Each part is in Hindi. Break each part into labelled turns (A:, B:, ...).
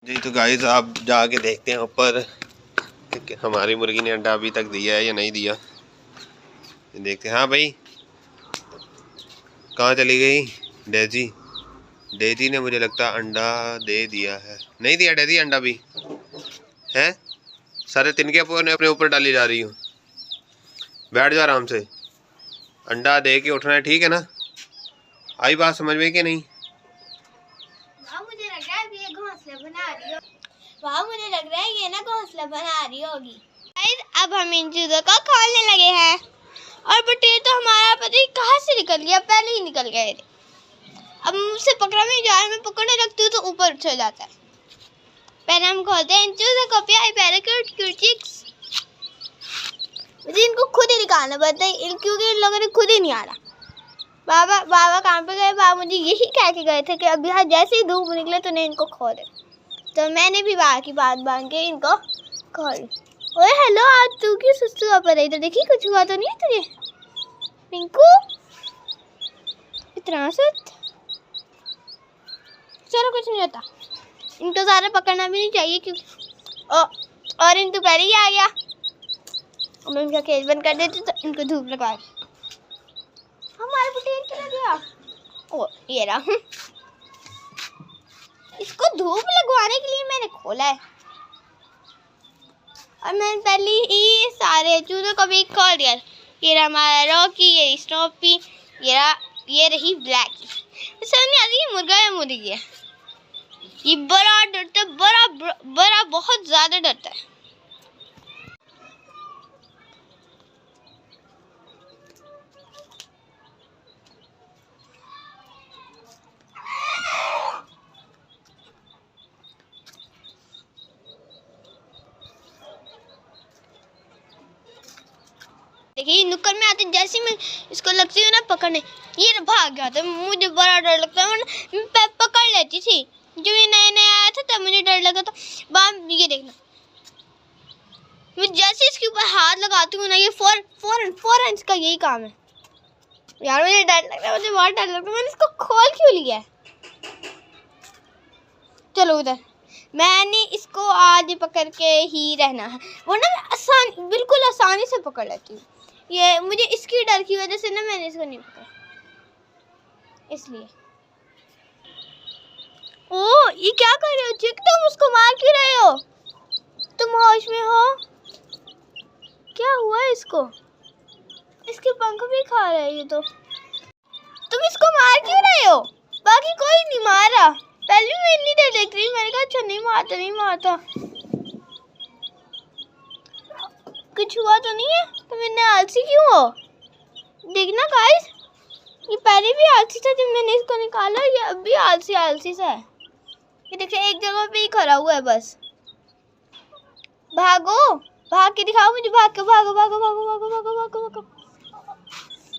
A: जी तो गाइस आप जाके देखते हैं ऊपर हमारी मुर्गी ने अंडा अभी तक दिया है या नहीं दिया। देखते हैं। हाँ भाई, कहाँ चली गई डेजी? डेजी ने मुझे लगता है अंडा दे दिया है। नहीं दिया डेजी अंडा भी है। सारे तिनके अपने ऊपर डाली जा रही हूँ। बैठ जा आराम से, अंडा दे के उठना है, ठीक है ना? आई बात समझ में कि नहीं?
B: मुझे लग रहा है ये घोंसला बना रही हो। वाह, मुझे लग रहा है ये ना घोंसला बना रही होगी। अब हम इन चीजों को खोलने लगे हैं और बटेर तो हमारा पता नहीं कहाँ से निकल गया, पहले ही निकल गए थे। अब मुझसे पकड़ा नहीं जा रहा, मैं पकड़ने लगती हूँ तो ऊपर चल जाता है। पहले हम खोलते हैं इन चीजों को। प्यारे प्यारे क्यूट क्यूट चिक्स। मुझे इनको खुद ही निकालना पड़ता है क्योंकि इन लोगों ने खुद ही नहीं आ रहा। बाबा काम पे गए। बाबा मुझे यही कह के गए थे कि अब यहाँ जैसे ही धूप निकले तो नहीं इनको खोले। तो मैंने भी बाबा की बात मान के इनको खोल। ओए हेलो, आज तू क्यों सुस्तू पर है? इधर देखी, कुछ हुआ तो नहीं है तुझे पिंकू? इतना सुस्त? चलो कुछ नहीं होता। इनको ज़्यादा पकड़ना भी नहीं चाहिए क्योंकि और इन तो पहले ही आ गया। अब मैं इनका केज बंद कर देती तो इनको धूप लगा। हमारे बुटीक क्यों गया? ओ ये रहा। इसको धूप लगवाने के लिए मैंने खोला है और मैंने पहले ही सारे चूजों को भी खोल दिया। ये रहा हमारा रॉकी, ये स्नॉपी, ये रही ब्लैकी। समझ नहीं आती ये मुर्गा या मुर्गी है। ये बड़ा डरता है, बड़ा बहुत ज्यादा डरता है। देखिए नुक्कड़ में आते जैसे मैं इसको लगती हूँ ना पकड़ने, ये भाग गया था। मुझे बड़ा डर लगता है, मैं पकड़ लेती थी। जब ये नया नया आया था तब मुझे डर लगा था। ये देखना, मैं जैसे इसके ऊपर हाथ लगाती हूँ ना, ये फौरन इसका यही काम है। यार मुझे डर लगता है, मुझे बहुत डर लगता है। मैंने इसको खोल क्यों लिया है? चलो उधर, मैंने इसको आज पकड़ के ही रहना है, वरना बिल्कुल आसानी से पकड़ लेती हूँ। ये मुझे इसकी डर की वजह से ना मैंने इसको नहीं पकड़ा, इसलिए। ओ ये क्या कर रहे हो चिक? तुम उसको मार क्यों रहे हो? तुम होश में हो? क्या हुआ इसको? इसके पंख भी खा रहे हो तो तुम इसको मार क्यों रहे हो? बाकी कोई नहीं मारा। पहले मैं इतनी देर देख रही, मैंने कहा अच्छा नहीं मारता। कुछ हुआ तो नहीं है? तुम इतने आलसी क्यों हो? देखना गाइस, ये पहले भी आलसी था जब मैंने इसको निकाला, ये अब भी आलसी सा है। ये देखिए एक जगह पे ही खड़ा हुआ है बस। भागो, भाग के दिखाओ मुझे। भागो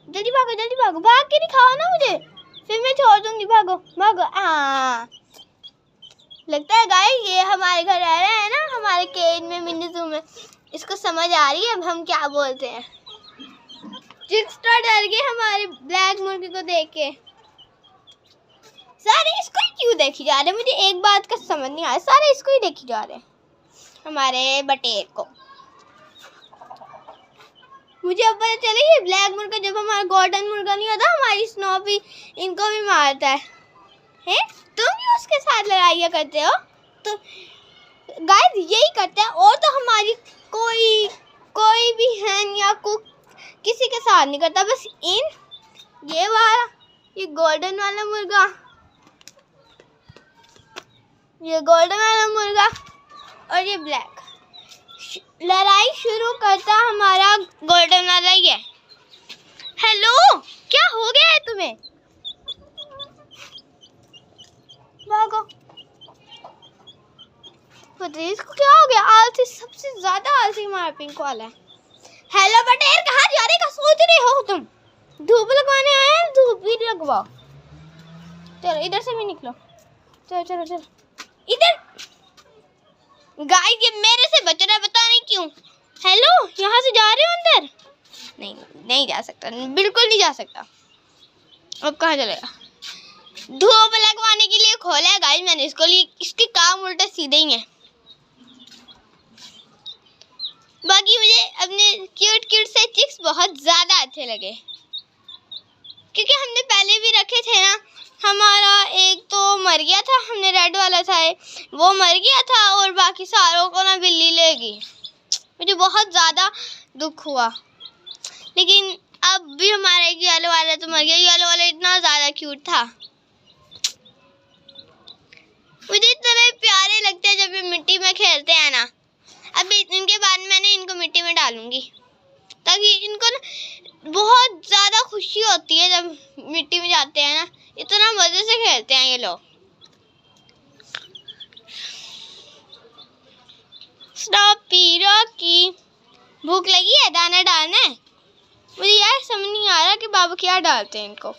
B: जल्दी भागो, भाग के दिखाओ ना मुझे, फिर मैं छोड़ दूंगी। भागो। लगता है गाइस ये हमारे घर रह रहा है ना, हमारे केज में, मिनी जू में। इसको समझ आ रही है अब हम क्या बोलते हैं। चिक्स्टा डर गए हमारे ब्लैक मुर्गी को देख के। सारे इसको ही क्यों देखी जा रहे? मुझे एक बात का समझ नहीं आया, सारे इसको ही देखी जा रहे हैं, हमारे बटेर को। मुझे अब पता चला ये ब्लैक मुर्गा जब हमारा गोल्डन मुर्गा नहीं होता, हमारी स्नॉपी इनको भी मारता है। तुम भी उसके साथ लड़ाइयाँ करते हो? तो गाइस यही करता है, और तो हमारी कोई भी हैन या कुक किसी के साथ नहीं करता। बस ये गोल्डन वाला मुर्गा, और ये ब्लैक। लड़ाई शुरू करता हमारा गोल्डन वाला ही है। हेलो, क्या हो गया है तुम्हें? भागो। इसको क्या हो गया? आलसी, सबसे ज्यादा आलसी हमारा पिंक वाला है। हेलो बटेर, कहाँ जा रहे? क्या सोच रहे हो तुम? धूप लगवाने आए हैं, धूप भी लगवाओ। चलो इधर से भी निकलो। चलो इधर। गाय ये मेरे से बच रहा है, पता नहीं क्यों। हेलो, यहाँ से जा रहे हो अंदर? नहीं जा सकता, बिल्कुल नहीं जा सकता। अब कहाँ चलेगा? धूप लगवाने के लिए खोला है गाइस मैंने इसको लिए, इसके काम उल्टे सीधे ही हैं। बाकी मुझे अपने क्यूट क्यूट से चिक्स बहुत ज्यादा अच्छे लगे, क्योंकि हमने पहले भी रखे थे ना। हमारा एक तो मर गया था, हमने रेड वाला था वो मर गया था, और बाकी सारों को ना बिल्ली ले गई। मुझे बहुत ज़्यादा दुख हुआ, लेकिन अब भी हमारा एक येलो वाला तो मर गया। येलो वाला इतना ज़्यादा क्यूट था, मुझे इतने प्यारे लगते हैं जब ये मिट्टी में खेलते हैं ना। अब इनके बाद मैंने इनको मिट्टी में डालूंगी, ताकि इनको ना बहुत ज़्यादा खुशी होती है जब मिट्टी में जाते हैं ना। इतना मज़े से खेलते हैं ये लोग। स्नॉपी रॉकी, भूख लगी है, दाना डालना है। मुझे यार समझ नहीं आ रहा कि बाबू क्या डालते हैं इनको।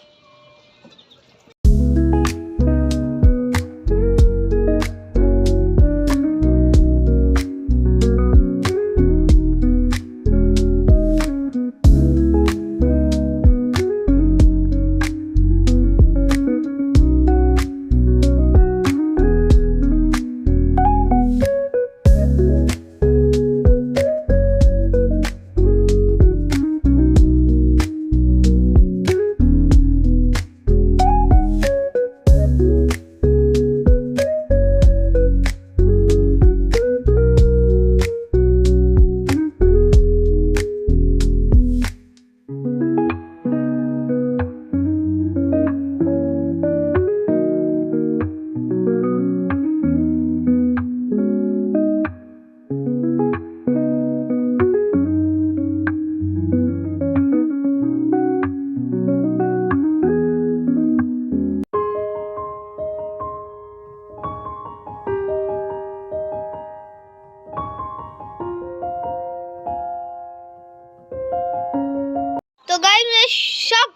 B: तो गाइस मुझे शक,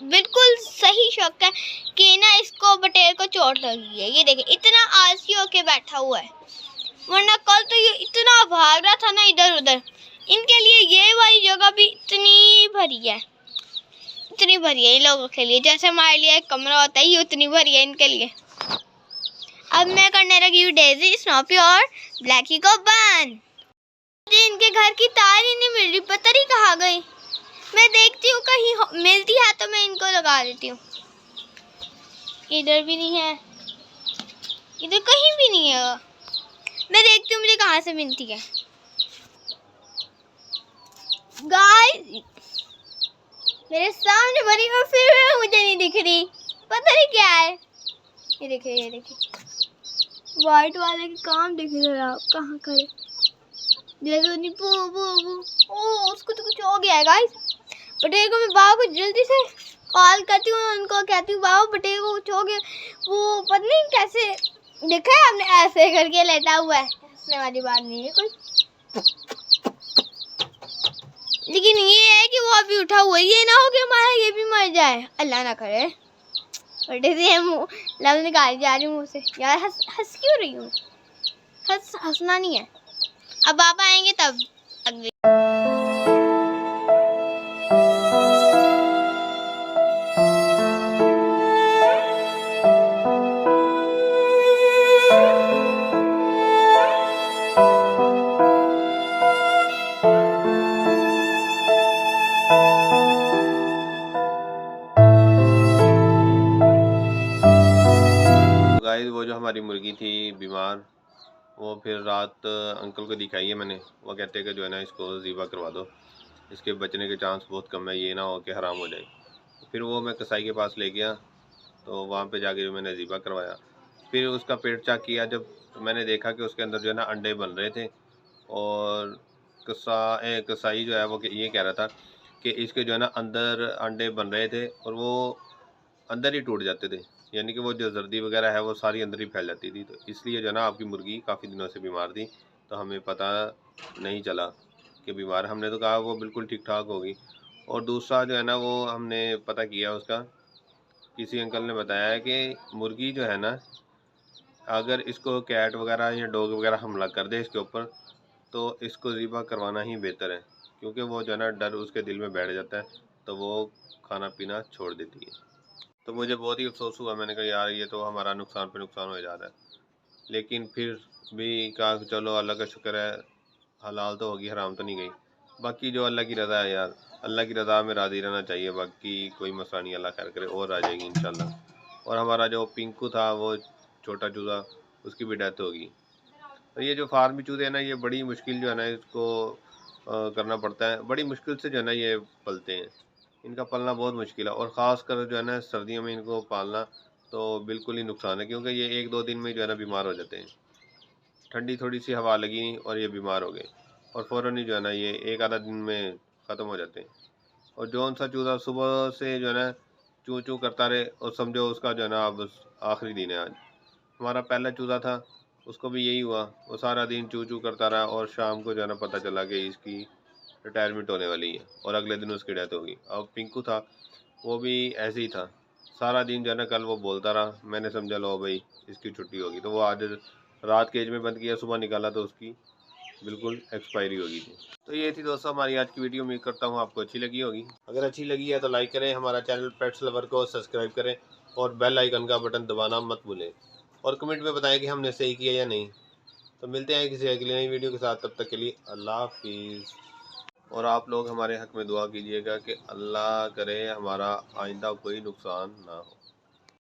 B: बिल्कुल सही शक है कि ना इसको बटेर को चोट लगी है। ये देखिए इतना आलसी होके बैठा हुआ है, वरना कल तो ये इतना भाग रहा था ना इधर उधर। इनके लिए ये वाली जगह भी इतनी भरी है, इतनी भरी है इन लोगों के लिए, जैसे हमारे लिए एक कमरा होता है, ये उतनी भरी है इनके लिए। अब मैं करने लगी हूँ डेजी, स्नॉपी और ब्लैकी को बंद। मुझे इनके घर की तार ही नहीं मिल रही, पता नहीं कहाँ गई। मैं देखती हूँ कहीं मिलती है तो मैं इनको लगा देती हूँ। इधर भी नहीं है, इधर कहीं भी नहीं है। मैं देखती हूँ मुझे कहाँ से मिलती है। गाइस मेरे सामने बनी और फिर मुझे नहीं दिख रही, पता नहीं क्या है। ये देखिए, ये देखिए व्हाइट वाले के काम देख रहे आप कहाँ खड़े, जैसे नहीं पू पू पू। ओ उसको तो कुछ हो गया है गाइस। बटेर को मैं बाबा को जल्दी से कॉल करती हूँ, उनको कहती हूँ बाबा बटेर को कुछ हो गया। वो पता नहीं कैसे, देखा है आपने ऐसे करके लेटा हुआ है, हंसने वाली बात नहीं है कोई। लेकिन ये है कि वो अभी उठा हुआ है, ये ना हो कि हमारा ये भी मर जाए, अल्लाह ना करे। बटे से मुँह लफ्ज़ निकाल जा रही हूँ मुँह से। यार हंस क्यों रही हूँ, हंसना नहीं है। अब पापा आएंगे तब अगली।
A: गाइस वो जो हमारी मुर्गी थी बीमार, वो फिर रात अंकल को दिखाई है मैंने। वो कहते हैं कि जो है ना इसको ज़िबा करवा दो, इसके बचने के चांस बहुत कम है, ये ना हो कि हराम हो जाए। फिर वो मैं कसाई के पास ले गया, तो वहाँ पे जाके मैंने ज़िबा करवाया। फिर उसका पेट चेक किया जब, तो मैंने देखा कि उसके अंदर जो है ना अंडे बन रहे थे। और कसाई जो है वो ये कह रहा था कि इसके जो है ना अंदर अंडे बन रहे थे और वो अंदर ही टूट जाते थे, यानी कि वो जो जर्दी वगैरह है वो सारी अंदर ही फैल जाती थी। तो इसलिए जो है ना आपकी मुर्गी काफ़ी दिनों से बीमार थी, तो हमें पता नहीं चला कि बीमार। हमने तो कहा वो बिल्कुल ठीक ठाक होगी। और दूसरा जो है ना वो हमने पता किया उसका, किसी अंकल ने बताया है कि मुर्गी जो है ना, अगर इसको कैट वगैरह या डॉग वगैरह हमला कर दे इसके ऊपर, तो इसको ज़िबा करवाना ही बेहतर है, क्योंकि वो जो है ना डर उसके दिल में बैठ जाता है, तो वो खाना पीना छोड़ देती है। तो मुझे बहुत ही अफसोस हुआ। मैंने कहा यार ये तो हमारा नुकसान पे नुकसान हो जा रहा है, लेकिन फिर भी कहा कि चलो अल्लाह का शुक्र है, हलाल तो होगी, हराम तो नहीं गई। बाकी जो अल्लाह की रज़ा है यार, अल्लाह की रज़ा में राज़ी रहना चाहिए। बाकी कोई मसला नहीं, अल्लाह खैर करे और आ जाएगी इंशाल्लाह। और हमारा जो पिंकू था वो छोटा चूज़ा, उसकी भी डेथ होगी। तो ये जो फार्मी चूज़े हैं ना, ये बड़ी मुश्किल जो है ना इसको करना पड़ता है, बड़ी मुश्किल से जो है ना ये पलते हैं। इनका पलना बहुत मुश्किल है, और ख़ास कर जो है ना सर्दियों में इनको पालना तो बिल्कुल ही नुकसान है, क्योंकि ये 1-2 दिन में जो है ना बीमार हो जाते हैं। ठंडी थोड़ी सी हवा लगी और ये बीमार हो गए, और फ़ौरन ही जो है ना ये 1 आधा दिन में ख़त्म हो जाते हैं। और जौन सा चूज़ा सुबह से जो है ना चूँ चूँ करता रहे, और समझो उसका जो है ना अब आखिरी दिन है आज। हमारा पहला चूज़ा था, उसको भी यही हुआ, वो सारा दिन चूँ चूँ करता रहा, और शाम को जो है ना पता चला कि इसकी रिटायरमेंट होने वाली है, और अगले दिन उसकी डेथ होगी। अब पिंकू था, वो भी ऐसे ही था, सारा दिन जो है ना कल वो बोलता रहा। मैंने समझा लो भाई इसकी छुट्टी होगी, तो वो आज रात केज में बंद किया, सुबह निकाला तो उसकी बिल्कुल एक्सपायरी होगी थी। तो ये थी दोस्तों हमारी आज की वीडियो। उम्मीद करता हूँ आपको अच्छी लगी होगी। अगर अच्छी लगी है तो लाइक करें, हमारा चैनल पेट्स लवर को सब्सक्राइब करें, और बेल आइकन का बटन दबाना मत भूलें, और कमेंट में बताएं कि हमने सही किया या नहीं। तो मिलते हैं किसी अगली नई वीडियो के साथ, तब तक के लिए अल्लाह हाफिज़। और आप लोग हमारे हक में दुआ कीजिएगा कि अल्लाह करे हमारा आइंदा कोई नुकसान ना हो।